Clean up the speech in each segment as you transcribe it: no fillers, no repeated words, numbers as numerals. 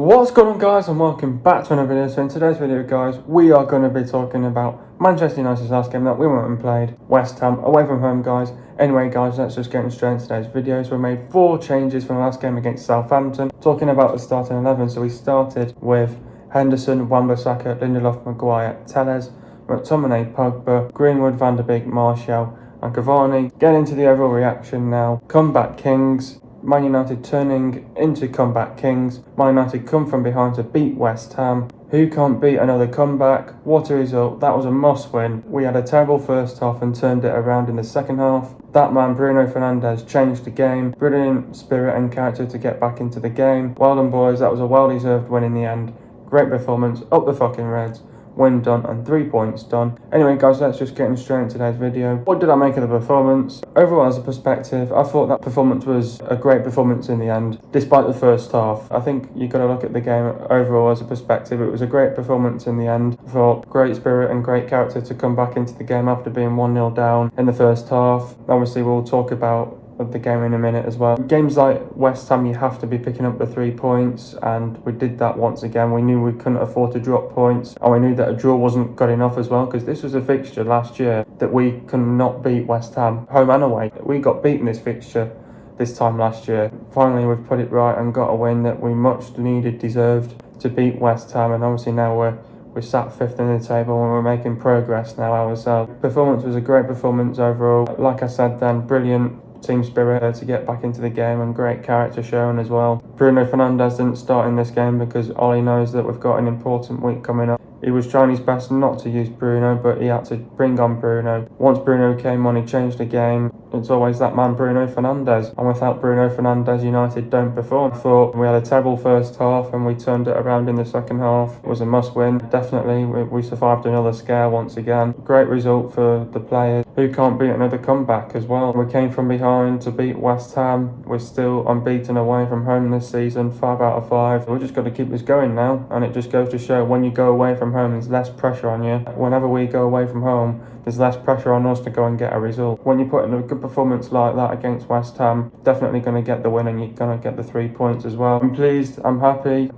What's going on, guys, and welcome back to another video. So in today's video, guys, we are going to be talking about Manchester United's last game that we went and played, West Ham, away from home, guys. Anyway, guys, let's just get straight into today's video. So we made 4 changes from the last game against Southampton, talking about the starting 11. So we started with Henderson, Wan-Bissaka, Lindelof, Maguire, Telles, McTominay, Pogba, Greenwood, Van der Beek, Martial and Cavani. Getting into the overall reaction now. Comeback Kings. Man United turning into comeback kings. Man United come from behind to beat West Ham. Who can't beat another comeback? What a result. That was a must win. We had a terrible first half and turned it around in the second half. That man, Bruno Fernandes, changed the game. Brilliant spirit and character to get back into the game. Well done, boys. That was a well-deserved win in the end. Great performance. Up the fucking Reds. Win done and 3 points done. Anyway, guys, let's just get straight into today's video. What did I make of the performance? Overall, as a perspective, I thought that performance was a great performance in the end, despite the first half. I think you've got to look at the game overall as a perspective. It was a great performance in the end. I thought great spirit and great character to come back into the game after being 1-0 down in the first half. Obviously, we'll talk about of the game in a minute as well. Games like West Ham, you have to be picking up the 3 points, and we did that once again. We knew we couldn't afford to drop points, and we knew that a draw wasn't good enough as well, because this was a fixture last year that we could not beat West Ham, home and away. We got beaten this fixture this time last year. Finally, we've put it right and got a win that we much needed, deserved to beat West Ham, and obviously now we're sat 5th in the table and we're making progress now ourselves. Performance was a great performance overall. Like I said then, brilliant team spirit to get back into the game and great character shown as well. Bruno Fernandes didn't start in this game because Ollie knows that we've got an important week coming up. He was trying his best not to use Bruno, but he had to bring on Bruno. Once Bruno came on, he changed the game. It's always that man, Bruno Fernandes. And without Bruno Fernandes, United don't perform. I thought we had a terrible first half and we turned it around in the second half. It was a must win. Definitely, we survived another scare once again. Great result for the players who can't beat another comeback as well. We came from behind to beat West Ham. We're still unbeaten away from home this season, 5 out of 5. We've just got to keep this going now. And it just goes to show when you go away from home, there's less pressure on you. Whenever we go away from home, there's less pressure on us to go and get a result. When you put in a good performance like that against West Ham, definitely going to get the win and you're going to get the 3 points as well. I'm pleased, I'm happy.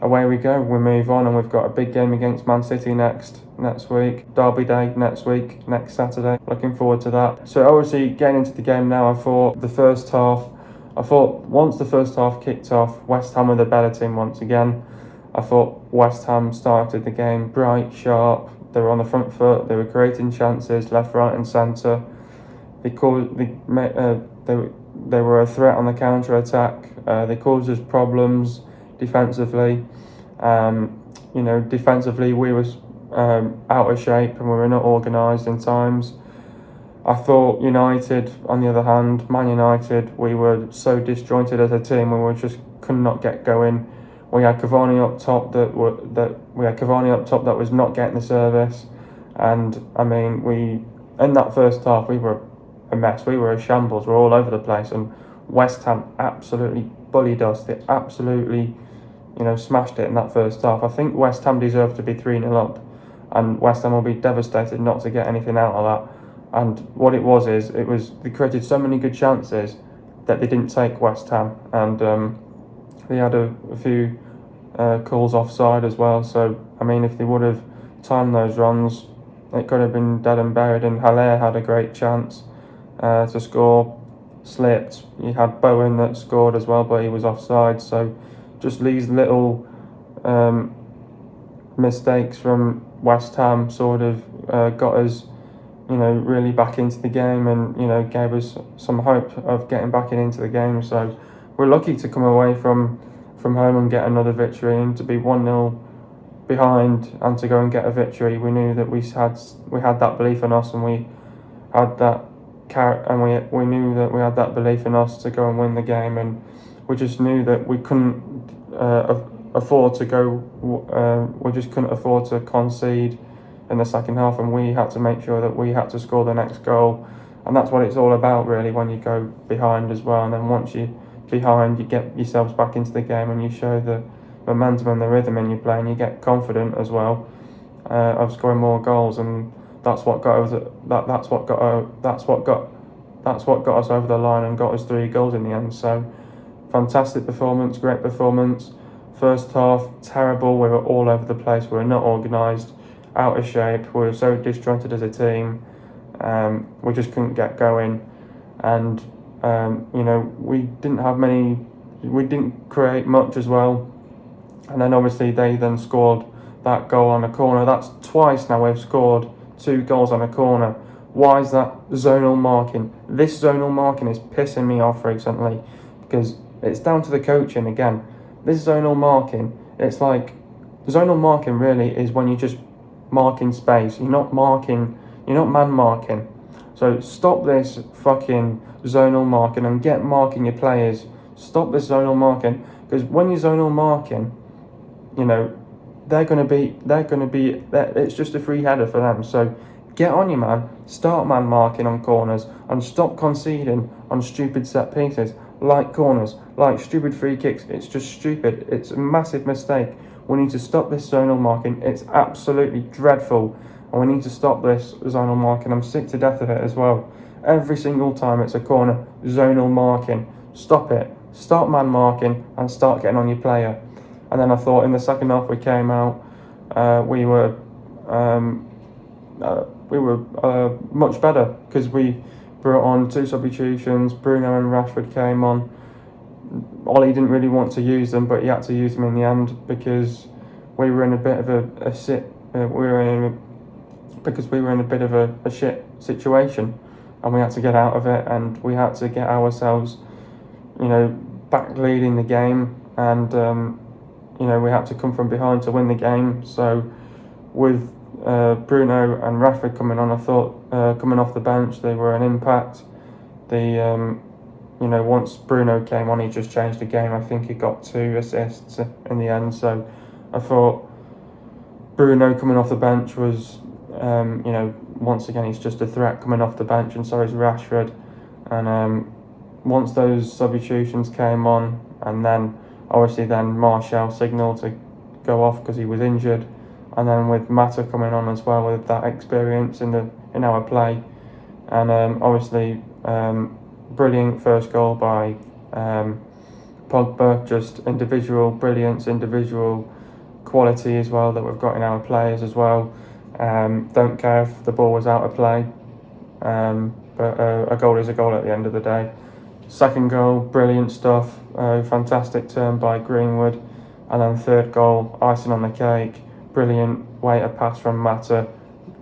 Away we go, we move on, and we've got a big game against Man City next week. Derby Day next week, next Saturday. Looking forward to that. So obviously getting into the game now, I thought once the first half kicked off, West Ham were the better team once again. I thought West Ham started the game bright, sharp. They were on the front foot. They were creating chances left, right, and centre. They were a threat on the counter attack. They caused us problems defensively. Defensively we were out of shape and we were not organised in times. I thought United, on the other hand, Man United, we were so disjointed as a team. We just could not get going. We had Cavani up top that was not getting the service, and I mean, in that first half we were a mess. We were a shambles. We're all over the place, and West Ham absolutely bullied us. They absolutely, smashed it in that first half. I think West Ham deserved to be 3-0 up, and West Ham will be devastated not to get anything out of that. And what it was they created so many good chances that they didn't take West Ham, and they had a few calls offside as well. So, I mean, if they would have timed those runs, it could have been dead and buried. And Haller had a great chance to score, slipped. You had Bowen that scored as well, but he was offside. So, just these little mistakes from West Ham sort of got us, really back into the game, and gave us some hope of getting back into the game. So we're lucky to come away from home and get another victory, and to be 1-0 behind and to go and get a victory. We knew that we had that belief in us, and we had that we knew that we had that belief in us to go and win the game, and we just knew that we couldn't afford to go. We just couldn't afford to concede in the second half, and we had to make sure that we had to score the next goal. And that's what it's all about, really, when you go behind as well. And then once you're behind, you get yourselves back into the game and you show the momentum and the rhythm in your play, and you get confident as well of scoring more goals. And that's what got us over the line and got us 3 goals in the end. So fantastic performance, great performance. First half, terrible. We were all over the place. We were not organised, out of shape. We were so disjointed as a team. We just couldn't get going. And, we didn't create much as well. And then obviously they then scored that goal on a corner. That's twice now we've scored 2 goals on a corner. Why is that zonal marking? This zonal marking is pissing me off recently because it's down to the coaching again. This zonal marking, it's like, zonal marking really is when you just marking space. You're not man marking. So stop this fucking zonal marking and get marking your players. Stop this zonal marking, because when you're zonal marking, it's just a free header for them. So get on your man, start man marking on corners, and stop conceding on stupid set pieces, like corners, like stupid free kicks. It's just stupid. It's a massive mistake. We need to stop this zonal marking. It's absolutely dreadful, and we need to stop this zonal marking. I'm sick to death of it as well. Every single time it's a corner, zonal marking. Stop it. Start man marking and start getting on your player. And then I thought in the second half we came out, we were much better because we brought on 2 substitutions. Bruno and Rashford came on. Ollie didn't really want to use them, but he had to use them in the end because we were in a bit of a shit situation, and we had to get out of it, and we had to get ourselves, back leading the game, and we had to come from behind to win the game. So with Bruno and Rashford coming on, I thought coming off the bench, they were an impact. Once Bruno came on, he just changed the game. I think he got 2 assists in the end. So I thought Bruno coming off the bench was, once again, he's just a threat coming off the bench, and so is Rashford. And once those substitutions came on, and then obviously then Martial signalled to go off because he was injured, and then with Mata coming on as well with that experience in our play, and obviously brilliant first goal by Pogba, just individual brilliance, individual quality as well that we've got in our players as well. Don't care if the ball was out of play, but a goal is a goal at the end of the day. Second goal, brilliant stuff, fantastic turn by Greenwood, and then third goal, icing on the cake, brilliant weighted pass from Mata,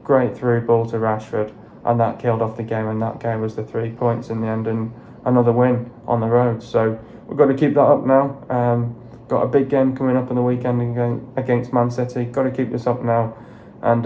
great through ball to Rashford, and that killed off the game, and that gave us the 3 points in the end and another win on the road. So we've got to keep that up now. Got a big game coming up on the weekend against Man City. Got to keep this up now, and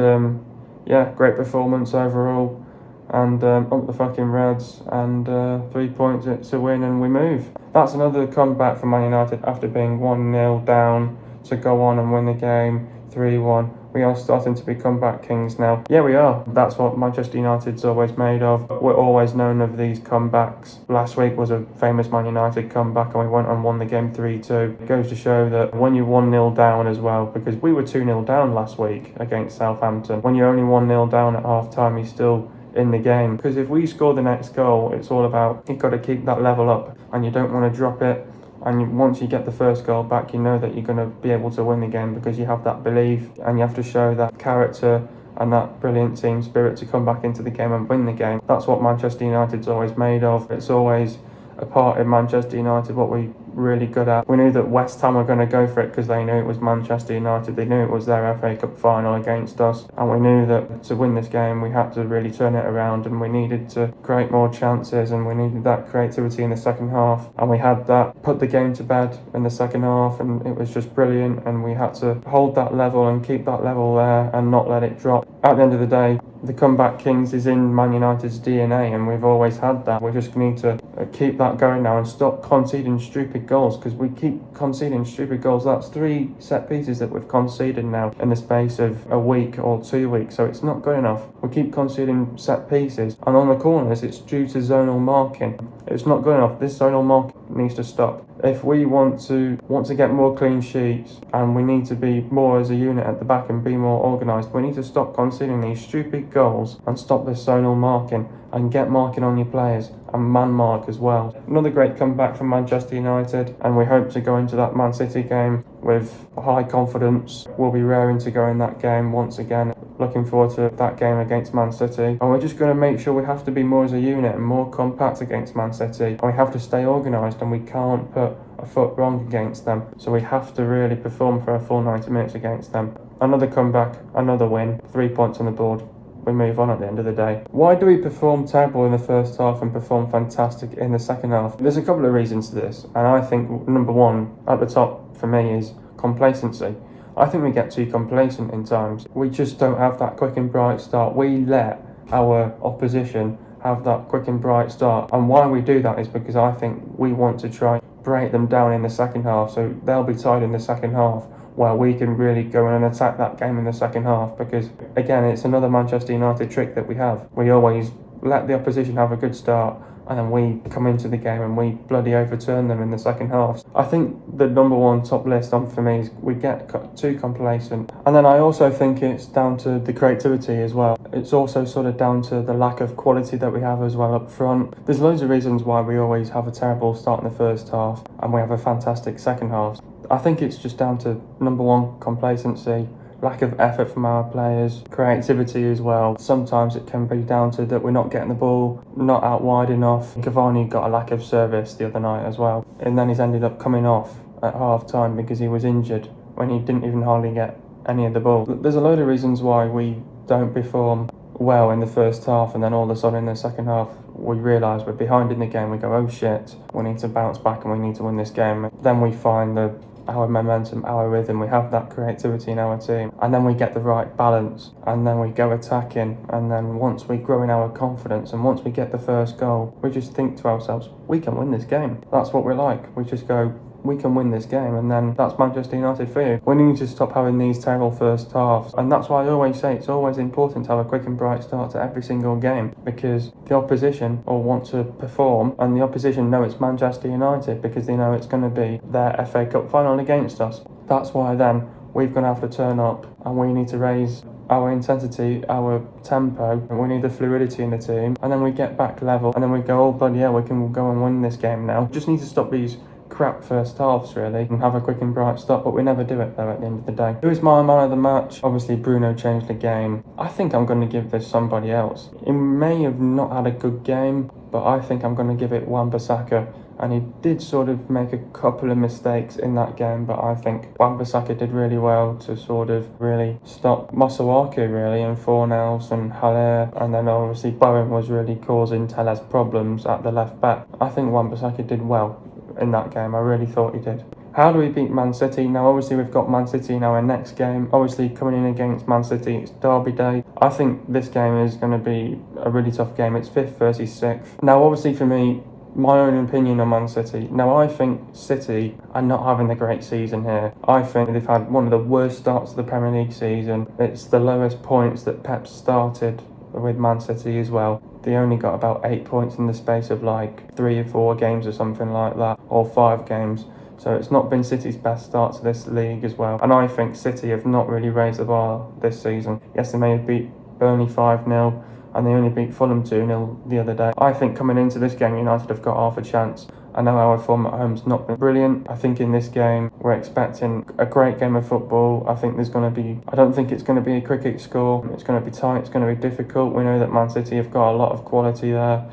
great performance overall. And up the fucking Reds, and 3 points, it's a win, and we move. That's another comeback for Man United after being 1-0 down to go on and win the game 3-1. We are starting to be comeback kings now. Yeah, we are. That's what Manchester United's always made of. We're always known of these comebacks. Last week was a famous Man United comeback, and we went and won the game 3-2. It goes to show that when you're 1-0 down as well, because we were 2-0 down last week against Southampton, when you're only 1-0 down at half-time, you're still in the game. Because if we score the next goal, it's all about, you've got to keep that level up, and you don't want to drop it. And once you get the first goal back, you know that you're going to be able to win the game because you have that belief, and you have to show that character and that brilliant team spirit to come back into the game and win the game. That's what Manchester United's always made of. It's always a part of Manchester United, what we're really good at. We knew that West Ham were going to go for it because they knew it was Manchester United. They knew it was their FA Cup final against us, and we knew that to win this game we had to really turn it around, and we needed to create more chances, and we needed that creativity in the second half, and we had that. Put the game to bed in the second half, and it was just brilliant, and we had to hold that level and keep that level there and not let it drop. At the end of the day, the comeback kings is in Man United's DNA, and we've always had that. We just need to keep that going now and stop conceding stupid goals, because we keep conceding stupid goals. That's 3 set pieces that we've conceded now in the space of a week or 2 weeks, so it's not good enough. We keep conceding set pieces, and on the corners it's due to zonal marking. It's not good enough. This zonal marking needs to stop. If we want to get more clean sheets, and we need to be more as a unit at the back and be more organised, we need to stop conceding these stupid goals and stop this zonal marking and get marking on your players and man mark as well. Another great comeback from Manchester United, and we hope to go into that Man City game with high confidence. We'll be raring to go in that game once again. Looking forward to that game against Man City. And we're just going to make sure we have to be more as a unit and more compact against Man City. And we have to stay organised, and we can't put a foot wrong against them. So we have to really perform for a full 90 minutes against them. Another comeback, another win, 3 points on the board. We move on at the end of the day. Why do we perform terrible in the first half and perform fantastic in the second half? There's a couple of reasons to this, and I think number one at the top for me is complacency. I think we get too complacent in times. We just don't have that quick and bright start. We let our opposition have that quick and bright start, and why we do that is because I think we want to try break them down in the second half, so they'll be tired in the second half, where we can really go in and attack that game in the second half. Because again, it's another Manchester United trick that we have. We always let the opposition have a good start, and then we come into the game and we bloody overturn them in the second half. I think the number one top list on for me is we get too complacent. And then I also think it's down to the creativity as well. It's also sort of down to the lack of quality that we have as well up front. There's loads of reasons why we always have a terrible start in the first half and we have a fantastic second half. I think it's just down to number one, complacency, lack of effort from our players, creativity as well. Sometimes it can be down to that we're not getting the ball, not out wide enough. Cavani got a lack of service the other night as well, and then he's ended up coming off at half time because he was injured when he didn't even hardly get any of the ball. There's a load of reasons why we don't perform well in the first half, and then all of a sudden in the second half we realise we're behind in the game. We go, oh shit, we need to bounce back and we need to win this game. Then we find our momentum, our rhythm, we have that creativity in our team, and then we get the right balance, and then we go attacking, and then once we grow in our confidence and once we get the first goal, we just think to ourselves, we can win this game. That's what we're like. We just go, we can win this game, and then that's Manchester United for you. We need to stop having these terrible first halves, and that's why I always say it's always important to have a quick and bright start to every single game, because the opposition all want to perform, and the opposition know it's Manchester United because they know it's going to be their FA Cup final against us. That's why then we're going to have to turn up, and we need to raise our intensity, our tempo, and we need the fluidity in the team, and then we get back level, and then we go, oh bloody hell, we can go and win this game now. Just need to stop these crap first halves really and have a quick and bright start, but we never do it though at the end of the day. Who is my man of the match? Obviously Bruno changed the game. I think I'm going to give this somebody else. He may have not had a good game, but I think I'm going to give it Wan-Bissaka, and he did sort of make a couple of mistakes in that game, but I think Wan-Bissaka did really well to sort of really stop Masuaku really, and Fornals and Haller, and then obviously Bowen was really causing Telles problems at the left back. I think Wan-Bissaka did well in that game. I really thought he did. How do we beat Man City? Now obviously we've got Man City in our next game. Obviously coming in against Man City, it's Derby Day. I think this game is going to be a really tough game. It's 5th versus 6th. Now obviously for me, my own opinion on Man City. Now I think City are not having a great season here. I think they've had one of the worst starts of the Premier League season. It's the lowest points that Pep started with Man City as well. They only got about 8 points in the space of like 3 or 4 games or something like that, or 5 games. So it's not been City's best start to this league as well. And I think City have not really raised the bar this season. Yes, they may have beat Burnley 5-0, and they only beat Fulham 2-0 the other day. I think coming into this game, United have got half a chance. I know our form at home's not been brilliant. I think in this game, we're expecting a great game of football. I think I don't think it's going to be a cricket score. It's going to be tight, it's going to be difficult. We know that Man City have got a lot of quality there.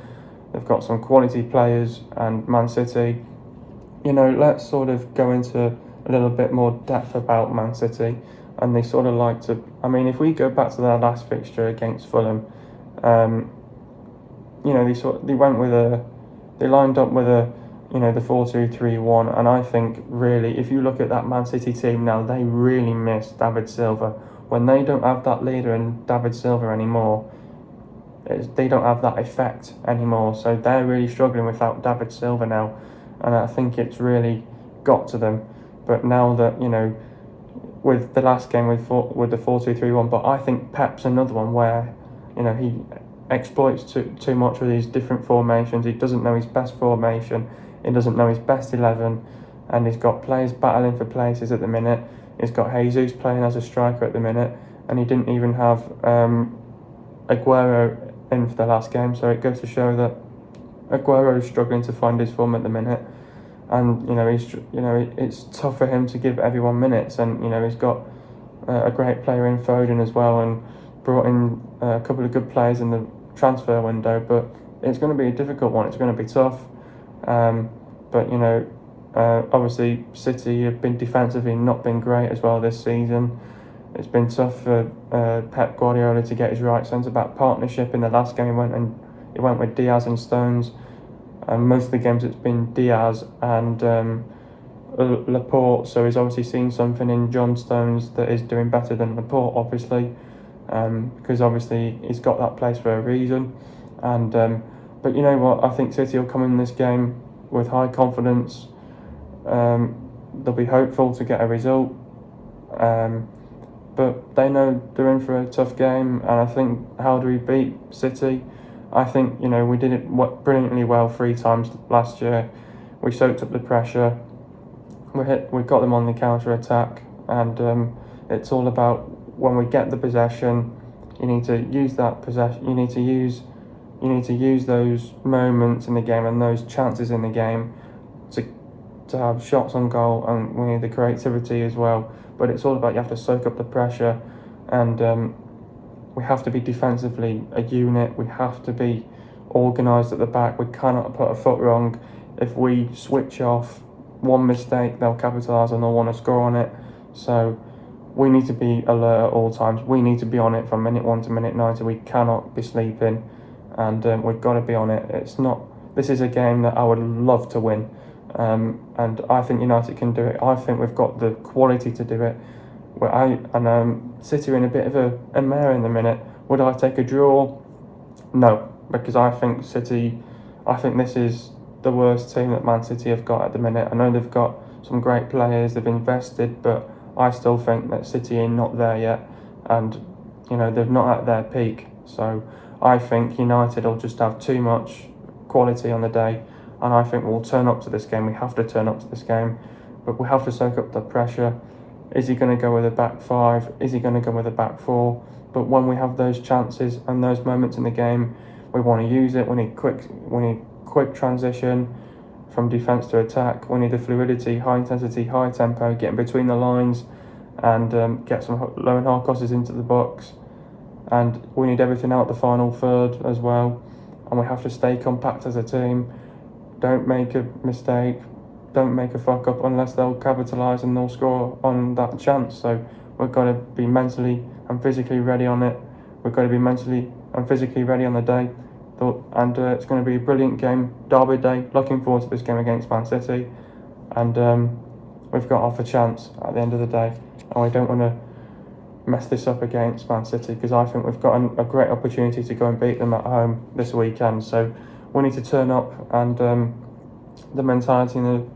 They've got some quality players, and Man City, let's sort of go into a little bit more depth about Man City. And they sort of like to, if we go back to their last fixture against Fulham, they lined up with the 4-2-3-1, and I think really, if you look at that Man City team now, they really miss David Silva. When they don't have that leader in David Silva anymore, they don't have that effect anymore, so they're really struggling without David Silva now, and I think it's really got to them. But now that, with the last game with the 4-2-3-1, but I think Pep's another one where, he exploits too much with these different formations. He doesn't know his best formation, he doesn't know his best 11, and he's got players battling for places at the minute. He's got Jesus playing as a striker at the minute, and he didn't even have Aguero in for the last game, so it goes to show that Aguero is struggling to find his form at the minute. and it's tough for him to give everyone minutes, and he's got a great player in Foden as well, and brought in a couple of good players in the transfer window, but it's going to be a difficult one. It's going to be tough, but obviously City have been defensively not been great as well this season. It's been tough for Pep Guardiola to get his right centre-back partnership. In the last game he went with Diaz and Stones, and most of the games it's been Diaz and Laporte, so he's obviously seen something in John Stones that is doing better than Laporte, obviously, because obviously he's got that place for a reason. And but you know what, I think City will come in this game with high confidence. They'll be hopeful to get a result, but they know they're in for a tough game. And I think, how do we beat City? I think we did it brilliantly well 3 times last year. We soaked up the pressure. We got them on the counter attack, and it's all about, when we get the possession, you need to use that possession. You need to use those moments in the game and those chances in the game to have shots on goal, and we need the creativity as well. But it's all about, you have to soak up the pressure, and we have to be defensively a unit. We have to be organised at the back. We cannot put a foot wrong. If we switch off, one mistake, they'll capitalise and they'll want to score on it. So we need to be alert at all times. We need to be on it from minute 1 to minute 90. We cannot be sleeping, and we've got to be on it. This is a game that I would love to win, and I think United can do it. I think we've got the quality to do it. City are in a bit of a mare in the minute. Would I take a draw? No, because I think this is the worst team that Man City have got at the minute. I know they've got some great players, they've invested, but I still think that City are not there yet, and they're not at their peak. So I think United will just have too much quality on the day, and I think we'll turn up to this game. We have to turn up to this game, but we have to soak up the pressure. Is he going to go with a back 5? Is he going to go with a back 4? But when we have those chances and those moments in the game, we want to use it. We need quick transition from defence to attack. We need the fluidity, high intensity, high tempo, getting between the lines, and get some low and hard crosses into the box. And we need everything out the final third as well. And we have to stay compact as a team. Don't make a mistake. Don't make a fuck up, unless they'll capitalise and they'll score on that chance. So we've got to be mentally and physically ready on it. We've got to be mentally and physically ready on the day. And it's going to be a brilliant game, Derby Day. Looking forward to this game against Man City. And we've got off a chance at the end of the day. And we don't want to mess this up against Man City, because I think we've got a great opportunity to go and beat them at home this weekend. So we need to turn up, and the mentality and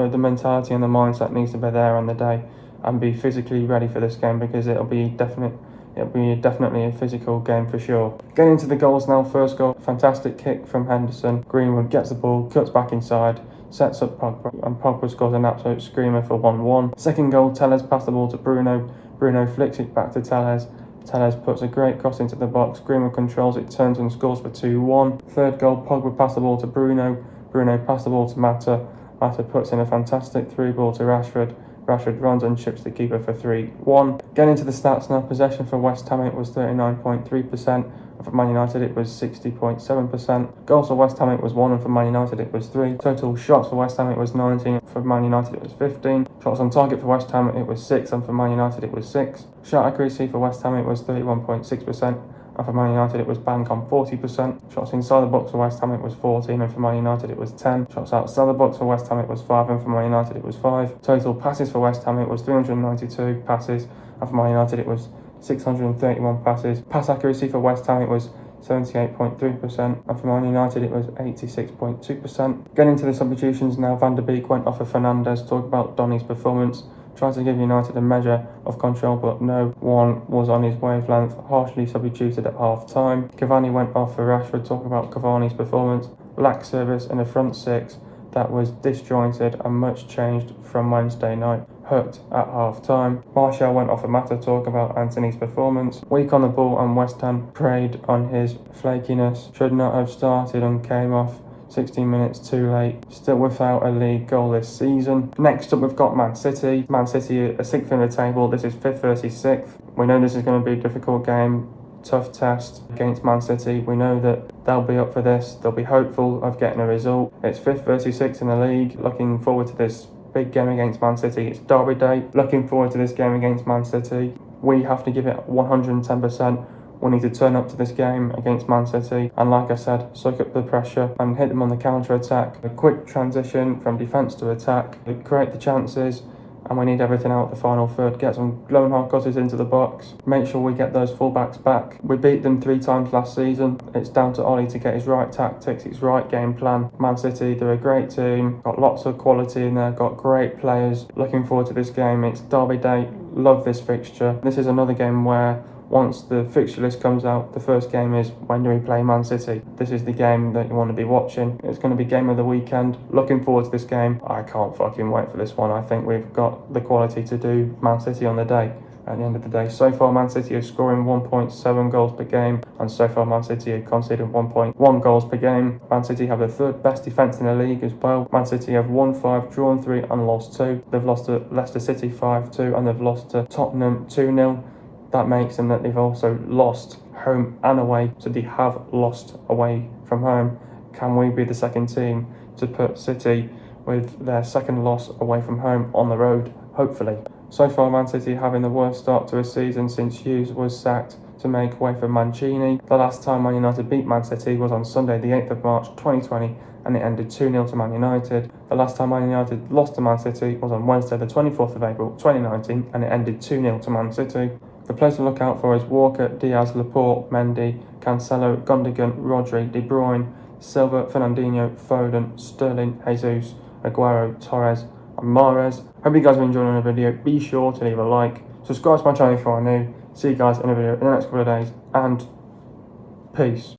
the mindset needs to be there on the day, and be physically ready for this game, because it'll be definitely a physical game for sure. Getting into the goals now. First goal, fantastic kick from Henderson. Greenwood gets the ball, cuts back inside, sets up Pogba, and Pogba scores an absolute screamer for 1-1. Second goal, Telles passed the ball to Bruno. Bruno flicks it back to Telles. Telles puts a great cross into the box. Greenwood controls it, turns and scores for 2-1. Third goal, Pogba passed the ball to Bruno. Bruno passed the ball to Mata. Mata puts in a fantastic through ball to Rashford. Rashford runs and chips the keeper for 3-1. Getting into the stats now. Possession for West Ham, it was 39.3%. And for Man United, it was 60.7%. Goals for West Ham, it was 1. And for Man United, it was 3. Total shots for West Ham, it was 19. For Man United, it was 15. Shots on target for West Ham, it was 6. And for Man United, it was 6. Shot accuracy for West Ham, it was 31.6%. And for Man United, it was bang on 40%. Shots inside the box for West Ham, it was 14. And for Man United, it was 10. Shots outside the box for West Ham, it was 5. And for Man United, it was 5. Total passes for West Ham, it was 392 passes. And for Man United, it was 631 passes. Pass accuracy for West Ham, it was 78.3%. And for Man United, it was 86.2%. Getting into the substitutions now. Van der Beek went off for Fernandes. Talk about Donny's performance. Tried to give United a measure of control, but no one was on his wavelength. Harshly substituted at half-time. Cavani went off for Rashford. Talk about Cavani's performance. Lack service in the front six that was disjointed and much changed from Wednesday night. Hurt at half-time. Martial went off for Mata. Talk about Anthony's performance. Weak on the ball, and West Ham preyed on his flakiness. Should not have started and came off 16 minutes too late. Still without a league goal this season. Next up, we've got Man City. Man City are 6th in the table. This is 5th versus 6th. We know this is going to be a difficult game. Tough test against Man City. We know that they'll be up for this. They'll be hopeful of getting a result. It's 5th versus 6th in the league. Looking forward to this big game against Man City. It's Derby Day. Looking forward to this game against Man City. We have to give it 110%. We need to turn up to this game against Man City and, like I said, soak up the pressure and hit them on the counter-attack. A quick transition from defence to attack, create the chances, and we need everything out the final third. Get some glowing hard crosses into the box. Make sure we get those fullbacks back. We beat them 3 times last season. It's down to Ollie to get his right tactics, his right game plan. Man City, they're a great team. Got lots of quality in there. Got great players. Looking forward to this game. It's Derby Day. Love this fixture. This is another game where once the fixture list comes out, the first game is when do we play Man City? This is the game that you want to be watching. It's going to be game of the weekend. Looking forward to this game. I can't fucking wait for this one. I think we've got the quality to do Man City on the day. At the end of the day, so far Man City are scoring 1.7 goals per game, and so far Man City are conceding 1.1 goals per game. Man City have the 3rd best defence in the league as well. Man City have won 5, drawn 3 and lost 2. They've lost to Leicester City 5-2 and they've lost to Tottenham 2-0. That makes them that they've also lost home and away, so they have lost away from home. Can we be the second team to put City with their 2nd loss away from home on the road? Hopefully. So far, Man City having the worst start to a season since Hughes was sacked to make way for Mancini. The last time Man United beat Man City was on Sunday the 8th of March 2020 and it ended 2-0 to Man United. The last time Man United lost to Man City was on Wednesday the 24th of April 2019 and it ended 2-0 to Man City. The players to look out for is Walker, Diaz, Laporte, Mendy, Cancelo, Gundogan, Rodri, De Bruyne, Silva, Fernandinho, Foden, Sterling, Jesus, Aguero, Torres and Mahrez. Hope you guys are enjoying the video. Be sure to leave a like, subscribe to my channel if you are new. See you guys in a video in the next couple of days, and peace.